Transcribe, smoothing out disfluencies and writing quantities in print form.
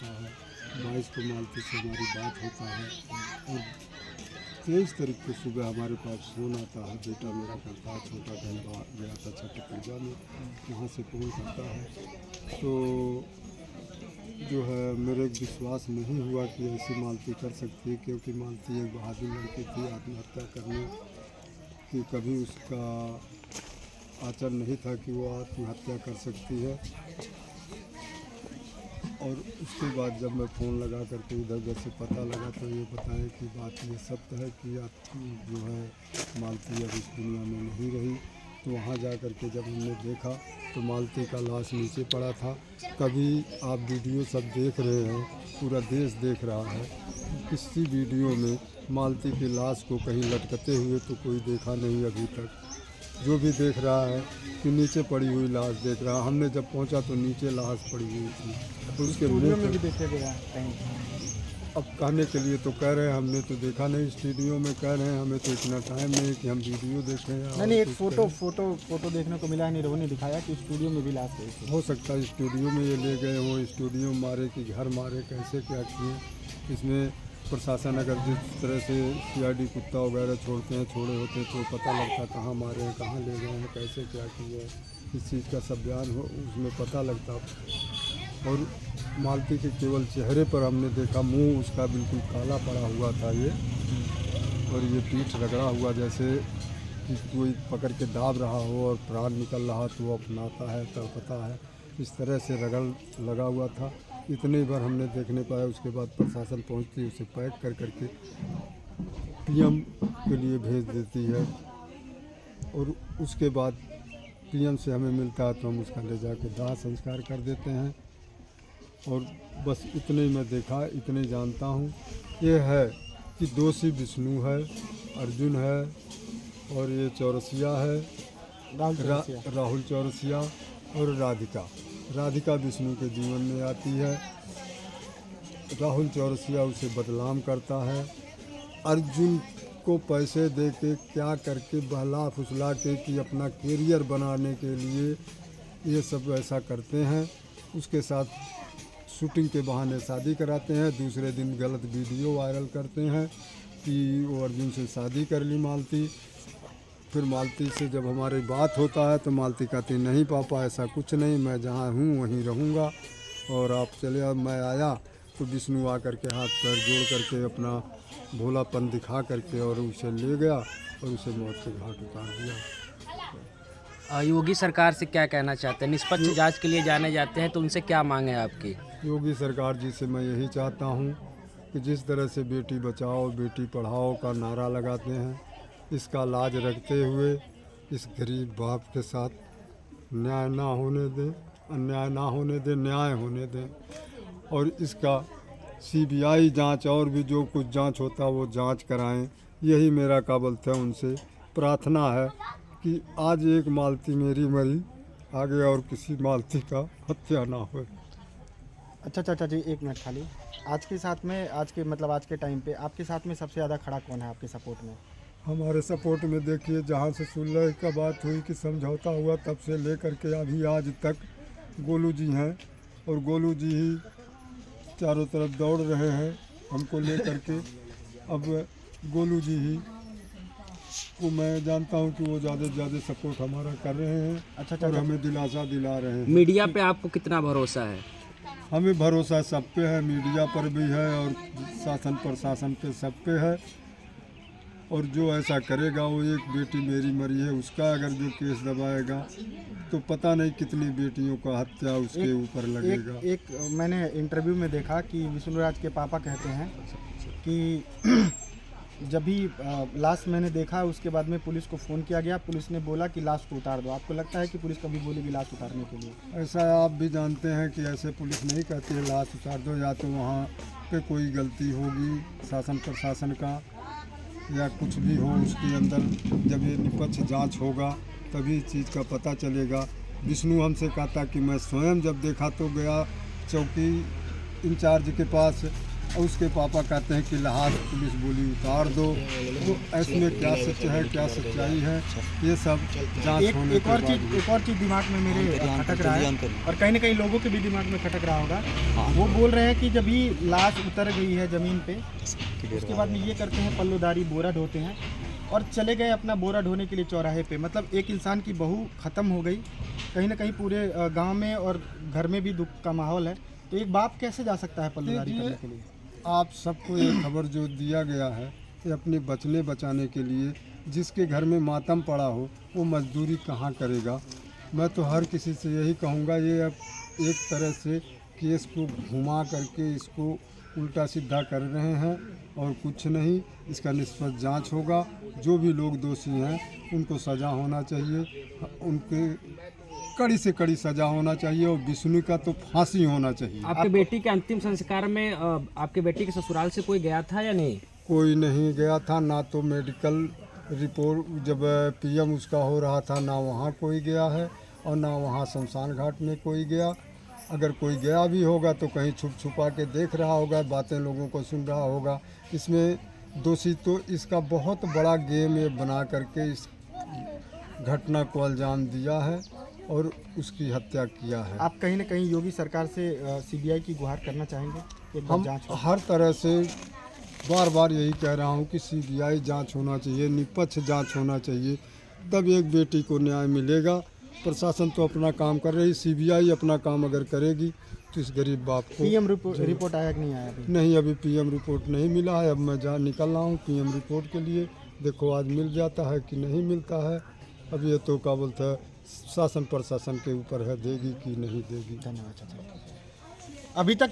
होता है, 22 को मालती से हमारी बात होता है और 23 तारीख को सुबह हमारे पास फ़ोन आता है। बेटा मेरा करता है, छोटा बहन गया था छठ पूजा में, वहाँ से फ़ोन करता है। तो जो है मेरे विश्वास नहीं हुआ कि ऐसी मालती कर सकती है, क्योंकि मालती एक बहादुर लड़की थी। आत्महत्या करने की कभी उसका आचरण नहीं था कि वो आत्महत्या कर सकती है। और उसके बाद जब मैं फ़ोन लगा करके इधर उधर से पता लगा तो ये बताया कि बात ये सत्य है कि आप जो है मालती अब इस दुनिया में नहीं रही। तो वहाँ जा कर के जब हमने देखा तो मालती का लाश नीचे पड़ा था। कभी आप वीडियो सब देख रहे हैं, पूरा देश देख रहा है, किसी वीडियो में मालती की लाश को कहीं लटकते हुए तो कोई देखा नहीं अभी तक। जो भी देख रहा है कि नीचे पड़ी हुई लाश देख रहा है। हमने जब पहुंचा तो नीचे लाश पड़ी हुई थी। तो उसके मुंह में भी देखे गया कहीं। अब कहने के लिए तो कह रहे हैं, हमने तो देखा नहीं स्टूडियो में, कह रहे हैं हमें तो इतना टाइम नहीं कि हम वीडियो देखें। नहीं, एक फोटो देखने को मिला, निरहु ने दिखाया कि स्टूडियो में भी लाश गई थी। हो सकता है स्टूडियो में ये ले गए हों, स्टूडियो में मारे कि घर मारे, कैसे क्या किए। इसमें प्रशासन अगर जिस तरह से CID कुत्ता वगैरह छोड़ते हैं, छोड़े होते तो पता लगता कहाँ मारे हैं, कहाँ ले गए हैं, कैसे क्या किए हैं, इस चीज़ का सब बयान हो उसमें पता लगता। और मालती के केवल चेहरे पर हमने देखा, मुंह उसका बिल्कुल काला पड़ा हुआ था ये, और ये पीठ रगड़ा हुआ जैसे कि कोई पकड़ के दाब रहा हो और प्राण निकल रहा तो वो अपनाता है, तड़पता है, इस तरह से रगड़ लगा हुआ था। इतने बार हमने देखने पाया। उसके बाद प्रशासन पहुंचती है, उसे पैक कर करके PM के लिए भेज देती है और उसके बाद PM से हमें मिलता है तो हम उसका ले जाके दाह संस्कार कर देते हैं। और बस इतने ही मैं देखा, इतने जानता हूँ। ये है कि दोषी विष्णु है, अर्जुन है और ये चौरसिया है, राहुल चौरसिया और राधिका विष्णु के जीवन में आती है। राहुल चौरसिया उसे बदनाम करता है। अर्जुन को पैसे दे के क्या करके बहला फुसला के कि अपना कैरियर बनाने के लिए ये सब ऐसा करते हैं। उसके साथ शूटिंग के बहाने शादी कराते हैं, दूसरे दिन गलत वीडियो वायरल करते हैं कि वो अर्जुन से शादी कर ली मालती। फिर मालती से जब हमारी बात होता है तो मालती कहती नहीं पापा ऐसा कुछ नहीं, मैं जहाँ हूँ वहीं रहूँगा और आप चले। अब मैं आया तो विष्णु आकर के हाथ पैर जोड़ करके अपना भोलापन दिखा करके और उसे ले गया और उसे मौत के घाट उतार दिया। योगी सरकार से क्या कहना चाहते हैं? निष्पक्ष जांच के लिए जाने जाते हैं तो उनसे क्या मांग है आपकी? योगी सरकार जी से मैं यही चाहता हूँ कि जिस तरह से बेटी बचाओ बेटी पढ़ाओ का नारा लगाते हैं, इसका लाज रखते हुए इस गरीब बाप के साथ न्याय ना होने दें, अन्याय ना होने दें, न्याय होने दें। और इसका CBI जांच और भी जो कुछ जांच होता वो जांच कराएं। यही मेरा काबल है, उनसे प्रार्थना है कि आज एक मालती मेरी मरी, आगे और किसी मालती का हत्या ना हो। अच्छा चाचा जी, एक मिनट खाली। आज के टाइम पे आपके साथ में सबसे ज़्यादा खड़ा कौन है आपके सपोर्ट में? हमारे सपोर्ट में देखिए, जहाँ से सुलह का बात हुई कि समझौता हुआ तब से लेकर के अभी आज तक गोलू जी हैं और गोलू जी ही चारों तरफ दौड़ रहे हैं हमको लेकर के। अब गोलू जी ही को मैं जानता हूँ कि वो ज़्यादा से ज़्यादा सपोर्ट हमारा कर रहे हैं। अच्छा और हमें दिलासा दिला रहे हैं। मीडिया पे आपको कितना भरोसा है? हमें भरोसा सब पे है, मीडिया पर भी है और शासन प्रशासन पे सब पे है। और जो ऐसा करेगा, वो एक बेटी मेरी मरी है उसका अगर जो केस दबाएगा तो पता नहीं कितनी बेटियों का हत्या उसके ऊपर लगेगा। एक मैंने इंटरव्यू में देखा कि विष्णुराज के पापा कहते हैं कि जब भी लाश मैंने देखा उसके बाद में पुलिस को फ़ोन किया गया, पुलिस ने बोला कि लाश को उतार दो। आपको लगता है कि पुलिस कभी बोलेगी लाश उतारने के लिए? ऐसा आप भी जानते हैं कि ऐसे पुलिस नहीं कहती है लाश उतार दो। या तो वहाँ पे कोई गलती होगी शासन प्रशासन का या कुछ भी हो उसके अंदर। जब ये निष्पक्ष जांच होगा तभी इस चीज़ का पता चलेगा। विष्णु हमसे कहता कि मैं स्वयं जब देखा तो गया चौकी इंचार्ज के पास और उसके पापा कहते हैं कि लाश पुलिस बोली उतार दो। तो इसमें क्या सच है क्या सच्चाई है ये सब जांच होने एक के और बाद चीज़ दिमाग में मेरे खटक रहा है और कहीं ना कहीं लोगों के भी दिमाग में खटक रहा होगा। वो बोल रहे हैं कि जब ही लाश उतर गई है ज़मीन पे उसके बाद में ये करते हैं पल्लोदारी बोरा ढोते हैं और चले गए अपना बोरा ढोने के लिए चौराहे पे। मतलब एक इंसान की बहू ख़त्म हो गई, कहीं ना कहीं पूरे गांव में और घर में भी दुख का माहौल है। तो एक बाप कैसे जा सकता है पल्लोदारी करने के लिए? आप सबको ये खबर जो दिया गया है ये अपने बचाने के लिए, जिसके घर में मातम पड़ा हो वो मजदूरी कहाँ करेगा। मैं तो हर किसी से यही कहूँगा, ये अब एक तरह से केस को घुमा करके इसको उल्टा सीधा कर रहे हैं और कुछ नहीं। इसका निष्पक्ष जांच होगा, जो भी लोग दोषी हैं उनको सज़ा होना चाहिए, उनके कड़ी से कड़ी सज़ा होना चाहिए और विष्णु का तो फांसी होना चाहिए। आपके बेटी के अंतिम संस्कार में आपके बेटी के ससुराल से कोई गया था या नहीं? कोई नहीं गया था, ना तो मेडिकल रिपोर्ट जब पीएम उसका हो रहा था ना वहाँ कोई गया है और ना वहाँ शमशान घाट में कोई गया। अगर कोई गया भी होगा तो कहीं छुप छुपा के देख रहा होगा, बातें लोगों को सुन रहा होगा। इसमें दोषी तो इसका बहुत बड़ा गेम ये बना करके इस घटना को अंजाम दिया है और उसकी हत्या किया है। आप कहीं ना कहीं योगी सरकार से सीबीआई की गुहार करना चाहेंगे? एक बार हम जांच हो। हर तरह से बार बार यही कह रहा हूँ कि सीबीआई जांच होना चाहिए, निष्पक्ष जांच होना चाहिए, तब एक बेटी को न्याय मिलेगा। प्रशासन तो अपना काम कर रही, सीबीआई अपना काम अगर करेगी तो इस गरीब बाप को पीएम रिपोर्ट आया कि नहीं आया अभी? नहीं, अभी पीएम रिपोर्ट नहीं मिला है। अब मैं निकल रहा हूँ पीएम रिपोर्ट के लिए, देखो आज मिल जाता है कि नहीं मिलता है। अब ये तो क्या बोलता है शासन प्रशासन के ऊपर है, देगी कि नहीं देगी। धन्यवाद चाचा। अभी तक